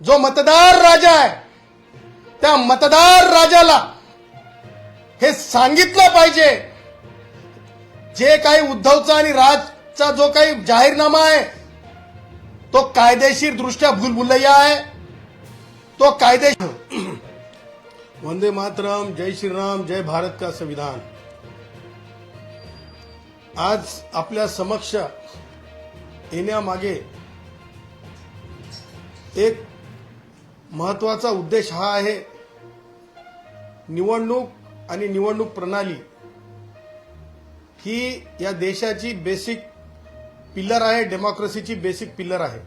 जो मतदार राजा आहे त्या मतदार राजाला हे सांगितलं पाहिजे, जे काही उद्धवचा आणि राजचा जो काही जाहीरनामा आहे तो कायदेशीर दृष्ट्या भूलभुलैया आहे, तो कायदेशीर। वंदे मातरम, जय श्रीराम, जय भारत का संविधान। आज आपल्या समक्ष येण्यामागे एक महत्वाचा उद्देश हा आहे, निवडणूक आणि निवडणूक प्रणाली ही या देशाची बेसिक पिलर आहे, डेमोक्रेसीची बेसिक पिलर आहे।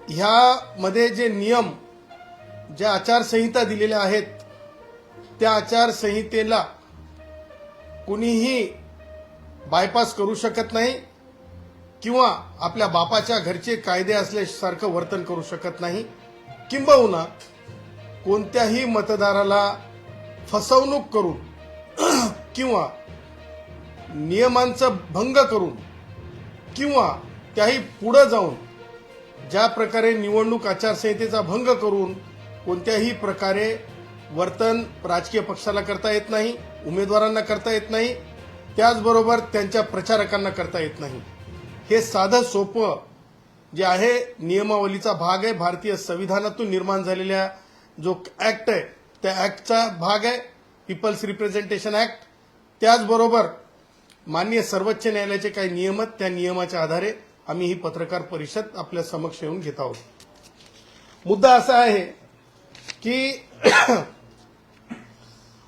ह्यामध्ये जे नियम, ज्या आचारसंहिता दिलेल्या आहेत त्या आचारसंहितेला कुणीही बायपास करू शकत नाही किंवा आपल्या बापाच्या घरचे कायदे असल्यासारखं वर्तन करू शकत नाही, किंबहुना कोणत्याही मतदाराला फसवणूक करून किंवा नियमांचा भंग करून किंवा त्याही पुढे जाऊन ज्या प्रकारे निवडणूक आचारसंहितेचा भंग करून कोणत्याही प्रकारे वर्तन राजकीय पक्षाला करता येत नाही, उमेदवारांना करता येत नाही, त्याचबरोबर त्यांच्या प्रचारकांना करता येत नाही। हे साधं सोपं जे आहे नियमावलीचा भाग आहे, भारतीय संविधानातून निर्माण झालेल्या जो ऍक्ट आहे त्या ऍक्टचा भाग आहे, पीपल्स रिप्रेझेंटेशन ऍक्ट। त्याचबरोबर माननीय सर्वोच्च न्यायालयाचे काही नियम आहेत, त्या नियमाच्या आधारे आम्ही ही पत्रकार परिषद आपल्या समक्ष येऊन घेत आहोत। मुद्दा असा आहे की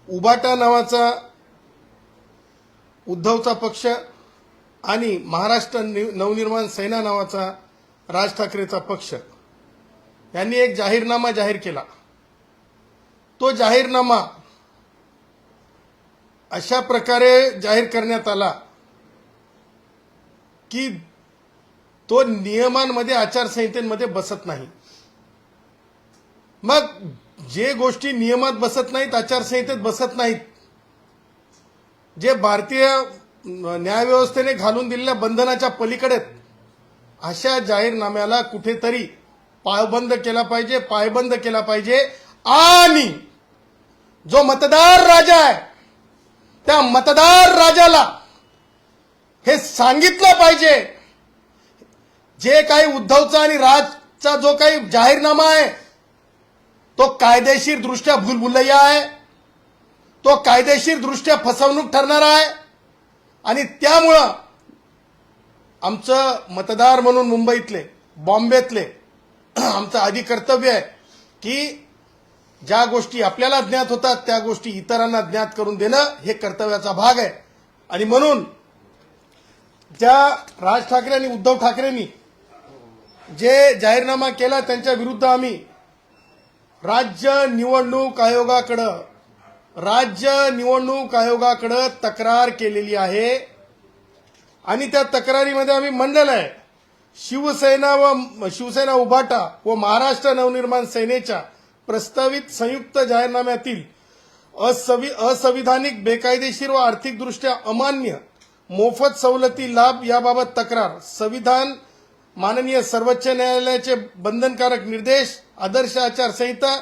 उभाटा नावाचा उद्धवचा पक्ष आणि महाराष्ट्र नवनिर्माण सेना नावाचा राज ठाकरेचा पक्ष यांनी एक जाहीरनामा जाहीर केला। तो जाहीरनामा अशा प्रकारे जाहीर करण्यात आला की तो नियमांमध्ये, आचारसंहितेमध्ये बसत नाही। मग जे गोष्टी नियमात बसत नाहीत, आचारसंहितेत बसत नाहीत, जे भारतीय न्यायव्यवस्थेने घालून दिलेल्या बंधनाच्या पलीकडे, अशा जाहीरनाम्याला कुठेतरी पायबंद केला पाहिजे आणि जो मतदार राजा आहे त्या मतदार राजाला हे सांगितलं पाहिजे, जे काही उद्धवचा आणि राजचा जो काही जाहीरनामा आहे तो कायदेशीर दृष्ट्या भूलभुलैया आहे, तो कायदेशीर दृष्ट्या फसवणूक ठरणार आहे। आणि त्यामुळं आमचं मतदार म्हणून मुंबईतले, बॉम्बेतले आमचं आधी कर्तव्य आहे की ज्या गोष्टी आपल्याला ज्ञात होतात त्या गोष्टी इतरांना ज्ञात करून देणं हे कर्तव्याचा भाग आहे। आणि म्हणून ज्या राज ठाकरे आणि उद्धव ठाकरेंनी जे जाहीरनामा केला त्यांच्या विरुद्ध आम्ही राज्य निवडणूक आयोगाकडे तक्रार केलेली आहे। आणि त्या तक्रारीमध्ये आम्ही म्हणलेलं आहे, शिवसेना उभाटा व महाराष्ट्र नवनिर्माण सेनेच्या प्रस्तावित संयुक्त जाहीरनाम्यातील असंविधानिक, बेकायदेशीर व आर्थिकदृष्ट्या अमान्य मोफत सवलती लाभ याबाबत तक्रार, संविधान, माननीय सर्वोच्च न्यायालयाचे बंधनकारक निर्देश, आदर्श आचारसंहिता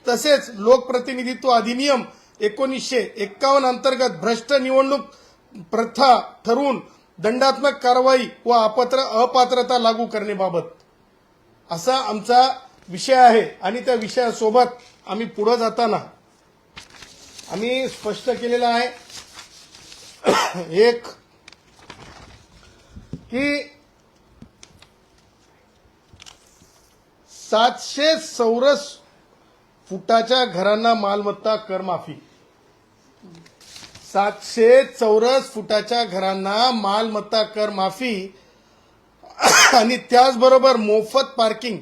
तसेच लोकप्रतिनिधित्व अधिनियम 1951 अंतर्गत भ्रष्ट निवडणूक प्रथा ठरवून दंडात्मक कारवाई व अपात्रता लागू करण्याबाबत असा आमचा विषय आहे। आणि त्या विषयासोबत आम्ही पुढे जाताना आम्ही स्पष्ट केलेलं आहे एक की 700 चौरस फुटाच्या घरांना मालमत्ता कर माफी, 700 चौरस फुटाच्या घरांना मालमत्ता कर माफी आणि त्याचबरोबर मोफत पार्किंग।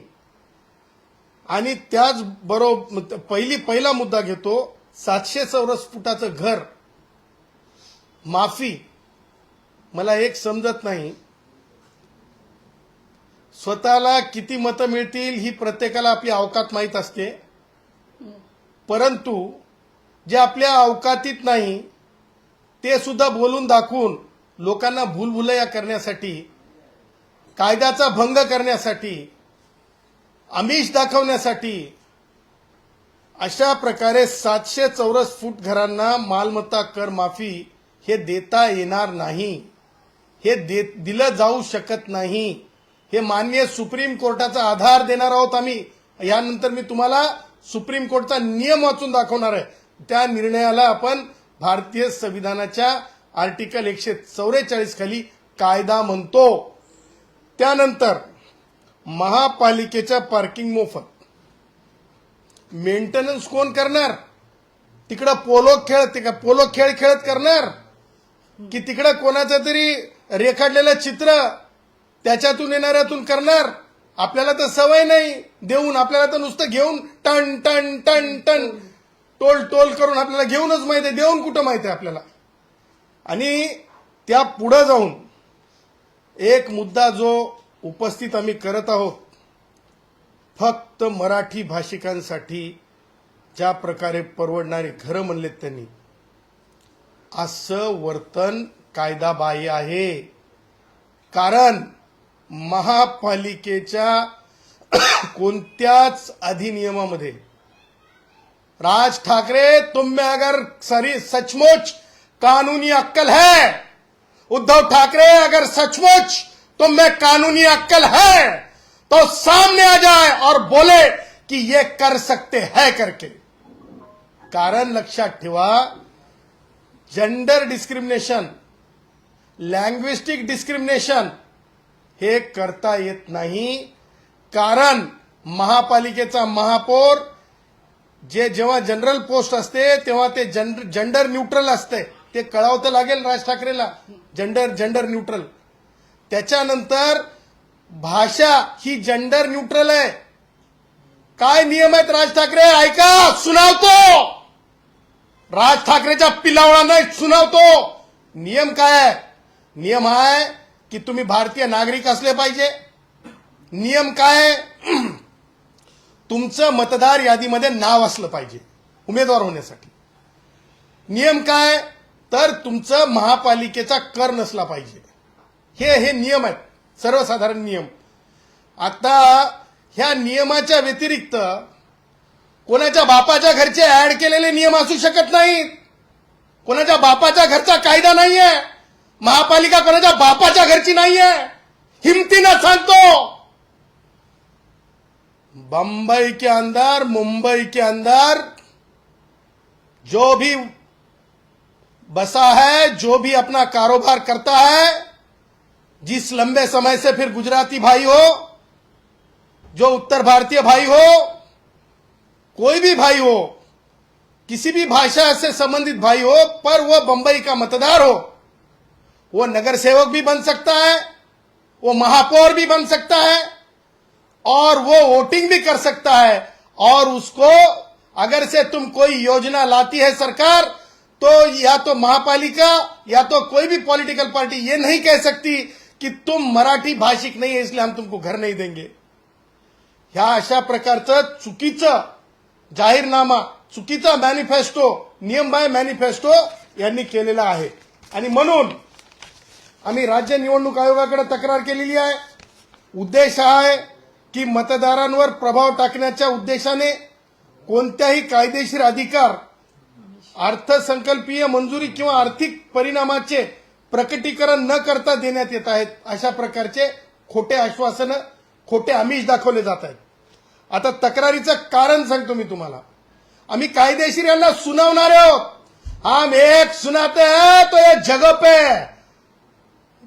आणि त्याचबरोबर पहिला मुद्दा घेतो, 700 चौरस फुटाचं घर माफी। मला एक समजत नाही, स्वतःला किती मतं मिळतील ही प्रत्येकाला आपली अवकात माहीत असते, परंतु जे आपल्या अवकातीत नाही ते सुद्धा बोलून दाखवून लोकांना भूलभुलैया करण्यासाठी, कायद्याचा भंग करण्यासाठी आमिष दाखवण्यासाठी अशा प्रकारे 700 चौरस फूट घरांना मालमत्ता कर माफी हे देता येणार नाही, हे दिलं जाऊ शकत नाही. हे माननीय सुप्रीम कोर्टाचा आधार देणार आहोत आम्ही. यानंतर मी तुम्हाला सुप्रीम कोर्टचा नियम वाचून दाखवणार आहे. त्या निर्णयाला आपण भारतीय संविधानाच्या आर्टिकल 144 खाली कायदा म्हणतो. त्यानंतर महापालिकेच्या पार्किंग मोफत, मेंटेनन्स कोण करणार? तिकडं पोलो खेळ खेळत करणार की तिकडं कोणाचं तरी रेखाटलेलं चित्र त्याच्यातून येणाऱ्यातून करणार? आपल्याला तर सवय नाही देऊन, आपल्याला तर नुसतं घेऊन टन टन टन टन टोल टोल करून आपल्याला घेऊनच माहिती आहे, देऊन कुठं माहिती आहे आपल्याला. आणि त्या पुढे जाऊन एक मुद्दा जो उपस्थित आम्ही करत आहोत, फक्त मराठी भाषिकांसाठी ज्या प्रकारे परवडणारी घरं म्हणलेत त्यांनी, असं वर्तन कायदाबाह्य आहे. कारण महापालिकेच्या कोणत्याच अधिनियमामध्ये राज ठाकरे, तुम में अगर सचमुच कानूनी अक्कल है, उद्धव ठाकरे अगर सचमुच तुम में कानूनी अक्कल है तो सामने आ जाए और बोले कि ये कर सकते हैं करके. कारण लक्षात ठेवा, जेंडर डिस्क्रिमिनेशन, लँग्विस्टिक डिस्क्रिमिनेशन हे करता येत नाही. कारण महापालिकेचा महापौर जेव्हा जनरल पोस्ट असते तेव्हा ते जेंडर न्यूट्रल असते. ते कळावं लागेल राज ठाकरेला, जेंडर न्यूट्रल. त्याच्यानंतर भाषा ही जेंडर न्यूट्रल आहे. काय नियम आहेत राज ठाकरे? ऐका, सुनावतो. राज ठाकरेच्या पिलावळांना सुनावतो. नियम काय आहे? नियम आहे की तुम्ही भारतीय नागरिक असले पाहिजे. नियम काय? तुमचं मतदार यादीमध्ये नाव असलं पाहिजे उमेदवार होण्यासाठी. नियम काय? तर तुमचं महापालिकेचा कर नसला पाहिजे. हे नियम आहेत, सर्वसाधारण नियम. आता ह्या नियमाच्या व्यतिरिक्त कोणाच्या बापाच्या घरचे ऍड केलेले नियम असू शकत नाहीत. कोणाच्या बापाच्या घरचा कायदा नाहीये. महापालिका कोणाच्या बापाच्या घरची नाहीये. हिमतीनं सांगतो, बंबई के अंदर, मुंबई के अंदर जो भी बसा है, जो भी अपना कारोबार करता है, जिस लंबे समय से फिर गुजराती भाई हो, जो उत्तर भारतीय भाई हो, कोई भी भाई हो, किसी भी भाषा से संबंधित भाई हो, पर वो बंबई का मतदार हो, वो नगर सेवक भी बन सकता है, वो महापौर भी बन सकता है और वो वोटिंग भी कर सकता है. और उसको अगर से तुम कोई योजना लाती है सरकार, तो या तो महापालिका या तो कोई भी पॉलिटिकल पार्टी ये नहीं कह सकती कि तुम मराठी भाषिक नहीं है इसलिए हम तुमको घर नहीं देंगे. ह्या अशा प्रकारचं चुकीचं जाहीरनामा, चुकीचा मॅनिफेस्टो, नियमबाह्य मॅनिफेस्टो यांनी केलेला आहे. आणि म्हणून आम्ही राज्य निवडणूक आयोगाकडे तक्रार केलेली आहे. उद्देश आहे की मतदारांवर प्रभाव टाकण्याच्या उद्देशाने कोणत्याही कायदेशीर अधिकार, अर्थसंकल्पीय मंजुरी किंवा आर्थिक परिणामाचे प्रकटीकरण न करता देण्यात येत आहेत. अशा प्रकारचे खोटे आश्वासनं, खोटे आमिष दाखवले जात आहेत. आता तक्रारीचं कारण सांगतो मी तुम्हाला. आम्ही कायदेशीर यांना सुनावणार आहोत. हम एक सुनाते हैं तो ये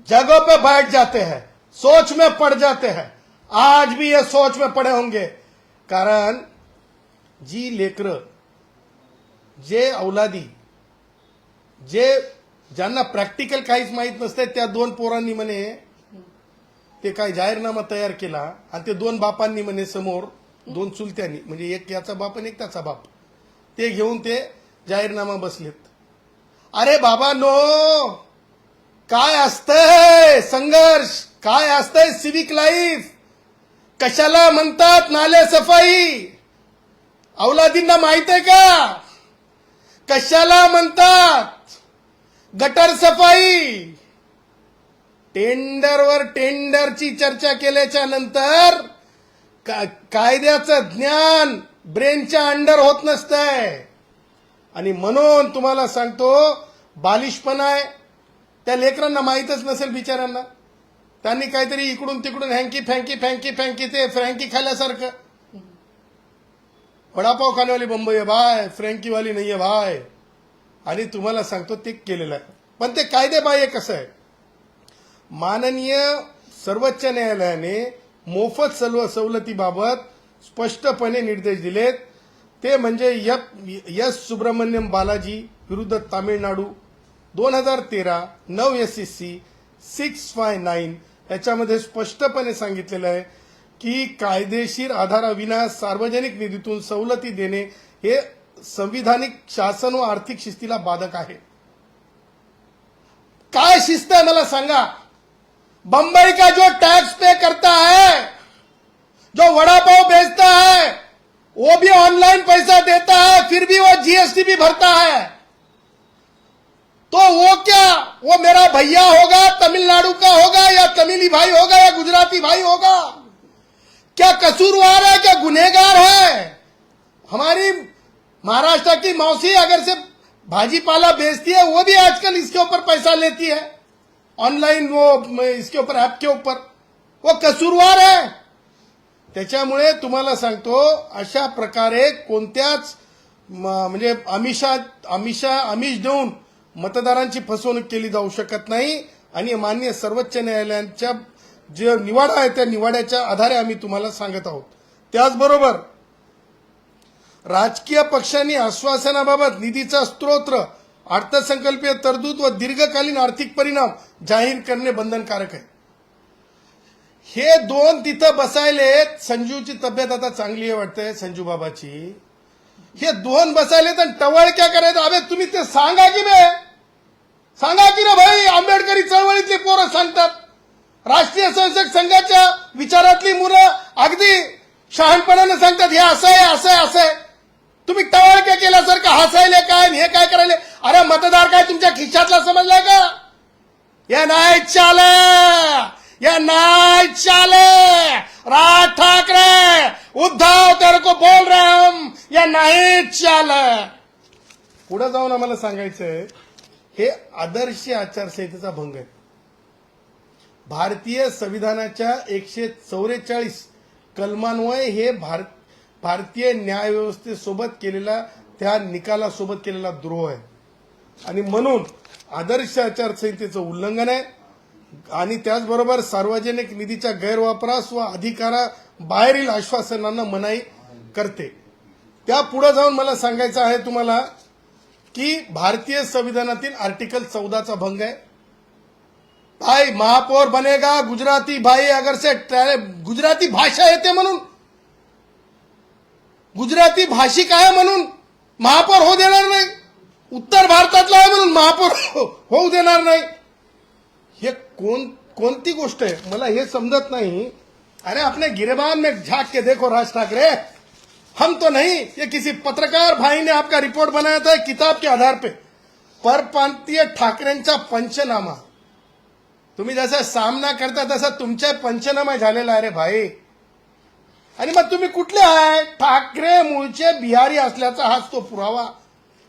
जगह पे बैठ जाते हैं, सोच में पड़ जाते हैं. आज भी ये सोच में पड़े होंगे. कारण जी लेकरं, जे औलादी, ज्यांना प्रॅक्टिकल काहीच माहित नसते, त्या दोन पोरांनी म्हणे ते काय जाहीरनामा तयार केला आणि ते दोन बापांनी म्हणे समोर, दोन चुलत्यांनी, म्हणजे एक याचा बाप आणि एक त्याचा बाप, ते घेऊन ते जाहीरनामा बसलेत. अरे बाबा नो, काय असतंय संघर्ष, काय असतंय सिविक लाईफ, कशाला म्हणतात नाले सफाई? औलादींना माहित आहे का कशाला म्हणतात? गटर सफाई. टेंडरवर टेंडरची चर्चा केल्याच्या नंतर कायद्याचं ज्ञान ब्रेनच्या अंडर होत नसतंय. आणि म्हणून तुम्हाला सांगतो, बालिशपणा आहे. त्या लेकरांना माहीतच नसेल बिचाऱ्यांना. त्यांनी काहीतरी इकडून तिकडून हँकी फँकी फँकी फँकी ते फ्रँकी खाल्ल्यासारखं. वडापाव खानेवाली बंबई आहे भाय, फ्रँकीवाली नाहीये भाय. आणि तुम्हाला सांगतो ते केलेलं आहे. पण ते कायदेबाह्य कसं आहे. माननीय सर्वोच्च न्यायालयाने मोफत सवलतीबाबत स्पष्टपणे निर्देश दिलेत. ते म्हणजे एस सुब्रमण्यम बालाजी विरुद्ध तामिळनाडू 2013 9 SCC 659 याच्यामध्ये स्पष्टपणे सांगितलेलं आहे की कायदेशीर आधाराविना सार्वजनिक निधीतून सवलती देणे हे संविधानिक शासन व आर्थिक शिस्तीला बाधक आहे. काय शिस्त है मला सांगा. बंबई का जो टैक्स पे करता है, जो वड़ा पाव बेचता है, वो भी ऑनलाइन पैसा देता है, फिर भी वो GST भी भरता है. तो वो क्या, वो मेरा भैया होगा, तमिलनाडु का होगा या तमिली भाई होगा या गुजराती भाई होगा, क्या कसूरवार है, क्या गुनहगार है. हमारी महाराष्ट्र की मौसी अगर से भाजी पाला बेचती है, वो भी आजकल इसके ऊपर पैसा लेती है ऑनलाइन, वो इसके ऊपर ऐप के ऊपर. वो कसूरवार है. त्याच्यामुळे तुम्हाला सांगतो, अशा प्रकारे कोणत्याच म्हणजे आमिष देऊन मतदारांची फसवणूक केली जाऊ शकत नाही. आणि माननीय सर्वोच्च न्यायालयाच्या जे निवाडा आहे त्या निवाड्याच्या आधारे आम्ही तुम्हाला सांगत आहोत. त्याचबरोबर राजकीय पक्षांनी आश्वासनाबाबत निधीचा स्त्रोत, अर्थसंकल्पीय तरतूद व दीर्घकालीन आर्थिक परिणाम जाहीर करणे बंधनकारक आहे. हे दोन तिथं बसायले. संजूची तब्येत आता चांगली आहे वाटतंय, संजू बाबाची. हे दोन बसायले तर टवळक्या करायचं. अबे तुम्ही ते सांगा की बे, सांगा की रे भाई. आंबेडकरी चळवळीतली पोरं सांगतात, राष्ट्रीय स्वयंसेवक संघाच्या विचारातली मुलं अगदी शहाणपणाने सांगतात हे असं आहे असं आहे असं आहे. तुम्ही टवळक्या केल्यासारखं हसायले काय हे काय करायले. अरे मतदार काय तुमच्या खिशातला समजलाय का. या नाही चाले, या नाही चाले. राज ठाकरे, उद्धव तेरे को बोल रहे हम, या नाही चाले. पुढे जाऊन आम्हाला सांगायचंय, हे आदर्श आचारसंहितेचा भंग आहे. भारतीय संविधानाच्या 144 कलमान्वये हे भारतीय न्यायव्यवस्थेसोबत केलेला, त्या निकालासोबत केलेला द्रोह आहे. आणि म्हणून आदर्श आचारसंहितेचं उल्लंघन आहे. आणि त्याचबरोबर सार्वजनिक निधीच्या गैरवापरास व अधिकाराबाहेरील आश्वासनांना मनाई करते. त्या पुढे जाऊन मला सांगायचं आहे तुम्हाला की भारतीय संविधानातील आर्टिकल 14चा भंग आहे. भाई महापौर बनेगा गुजराती भाई, अगर से गुजराती भाषा येते म्हणून, गुजराती भाषिक आहे म्हणून महापौर होऊ देणार नाही. उत्तर भारतातला आहे म्हणून महापौर होऊ देणार नाही. हे कोणती गोष्ट आहे मला हे समजत नहीं. अरे अपने गिरेबान में झांक के देखो राज ठाकरे, हम तो नहीं, ये किसी पत्रकार भाई ने आपका रिपोर्ट बनाया था किताब के आधार पे. परप्रांतीय ठाकरेंचा पंचनामा, तुम्ही जसा सामना करता तसा तुमचा पंचनामा झालेला आहे रे भाई. आणि मग तुम्ही कुठले आहे. ठाकरे मूळचे बिहारी असल्याचा हाच तो पुरावा.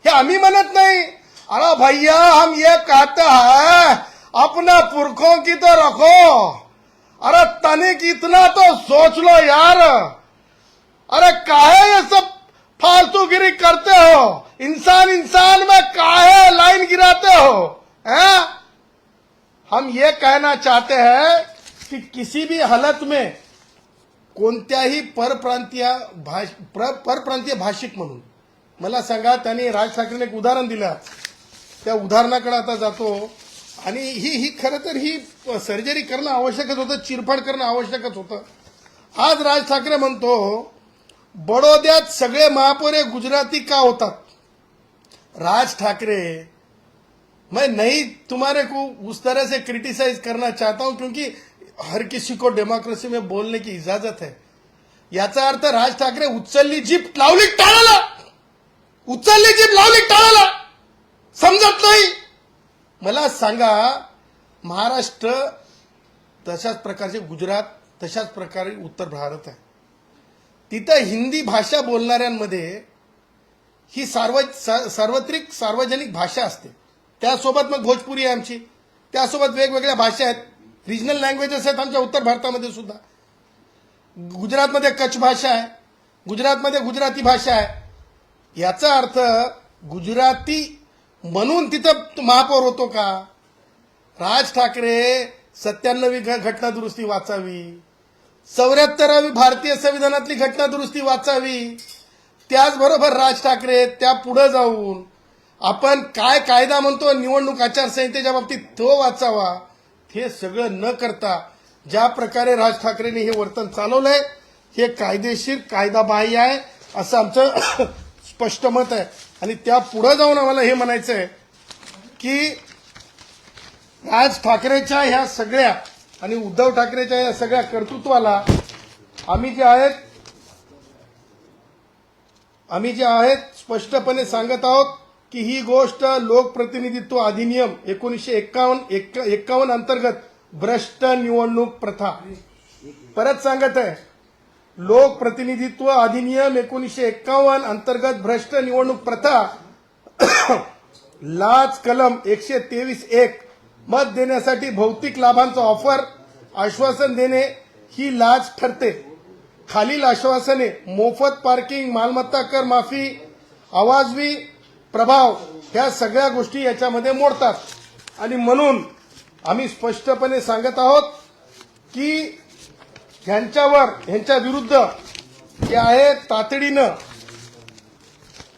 हे आम्ही म्हणत नाही. अरे भैया हम ये कहते हैं अपना पुरखों की तो रखो. अरे तनिक इतना तो सोच लो यार. अरे काहे ये सब फालतूगिरी करते हो. इंसान में काहे लाइन गिराते हो. हम ये कहना चाहते हैं कि किसी भी हालत में कोणत्याही परप्रांतीय भाषिक म्हणून मला सांगा. त्यांनी राज ठाकरेंनी एक उदाहरण दिलं, त्या उदाहरणाकडे आता जातो. आणि ही खरं तर ही सर्जरी करणं आवश्यकच होतं, चिरफाड करणं आवश्यकच होतं. आज राज ठाकरे म्हणतो बडोद्यात सगळे महापौर गुजराती का होतात. राज ठाकरे, मैं नहीं तुम्हारे को उस तरह से क्रिटिसाइज करना चाहता हूं क्योंकि हर किसी को डेमोक्रेसी में बोलने की इजाजत है. याचा अर्थ राज ठाकरे उचलली जीप लावली टाळाला, उचलली जीप लावली टाळाला समजत नाही. मला सांगा, महाराष्ट्र तशाच प्रकारचे, गुजरात तशाच प्रकारे उत्तर भारत आहे. तिथं हिंदी भाषा बोलणाऱ्यांमध्ये ही सार्वत्रिक सार्वजनिक भाषा असते. त्यासोबत मग भोजपुरी आहे आमची, त्यासोबत वेगवेगळ्या भाषा आहेत, रिजनल लँग्वेजेस आहेत आमच्या उत्तर भारतामध्ये सुद्धा. गुजरातमध्ये कच्छ भाषा आहे, गुजरातमध्ये गुजराती भाषा आहे. याचा अर्थ गुजराती म्हणून तिथं महापौर होतो का? राज ठाकरे 97वी घटना दुरुस्ती वाचावी, 74वी भारतीय संविधानातली घटना दुरुस्ती वाचावी. त्याचबरोबर राज ठाकरे त्या पुढे जाऊन आपण काय कायदा म्हणतो निवडणूक आचारसंहितेच्या बाबतीत तो वाचावा. हे सगळं न करता ज्या प्रकारे राज ठाकरेंनी हे वर्तन चालवलंय हे कायदेशीर कायदाबाह्य आहे असं आमचं स्पष्ट मत आहे. आणि त्या पुढे जाऊन आम्हाला हे म्हणायचं आहे की राज ठाकरेच्या ह्या सगळ्या आणि उद्धव ठाकरेच्या या सगळ्या कर्तृत्वाला आम्ही जे आहेत स्पष्टपणे सांगत आहोत की ही गोष्ट लोकप्रतिनिधित्व अधिनियम 1951 अंतर्गत भ्रष्ट निवडणूक प्रथा, परत सांगत आहे, लोकप्रतिनिधित्व अधिनियम 1951 अंतर्गत भ्रष्ट निवडणूक प्रथा लाच कलम 123(1) मत देण्यासाठी भौतिक लाभांचा ऑफर आश्वासन देणे ही लाच ठरते. खालील आश्वासने मोफत पार्किंग, मालमत्ता कर माफी, अवाजवी प्रभाव ह्या सगळ्या गोष्टी याच्यामध्ये मोडतात. आणि म्हणून आम्ही स्पष्टपणे सांगत आहोत की ह्यांच्या विरुद्ध जे आहे तातडीनं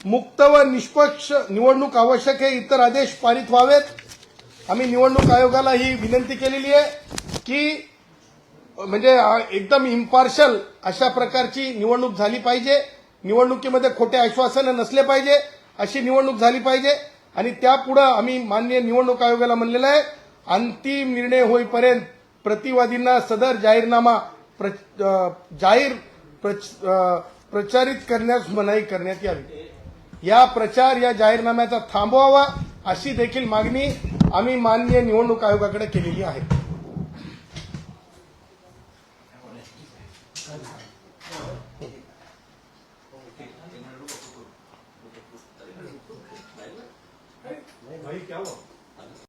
मुक्त व निष्पक्ष निवडणूक आवश्यक आहे, इतर आदेश पारित व्हावेत. आम्ही निवडणूक आयोगाला ही विनंती केलेली आहे की म्हणजे एकदम इम्पार्शल अशा प्रकारची निवडणूक झाली पाहिजे. निवडणुकीमध्ये खोटे आश्वासनं नसले पाहिजे, अशी निवडणूक झाली पाहिजे. आणि त्यापुढे आम्ही माननीय निवडणूक आयोगाला म्हणलेलं आहे अंतिम निर्णय होईपर्यंत प्रतिवादींना सदर जाहीरनामा प्रचारित करण्यास मनाई करण्यात यावी. या प्रचार या जाहीरनाम्याचा थांबवावा अशी देखील मागणी आम्ही माननीय निवडणूक आयोगाकडे केलेली आहे. भाई क्या हुआ?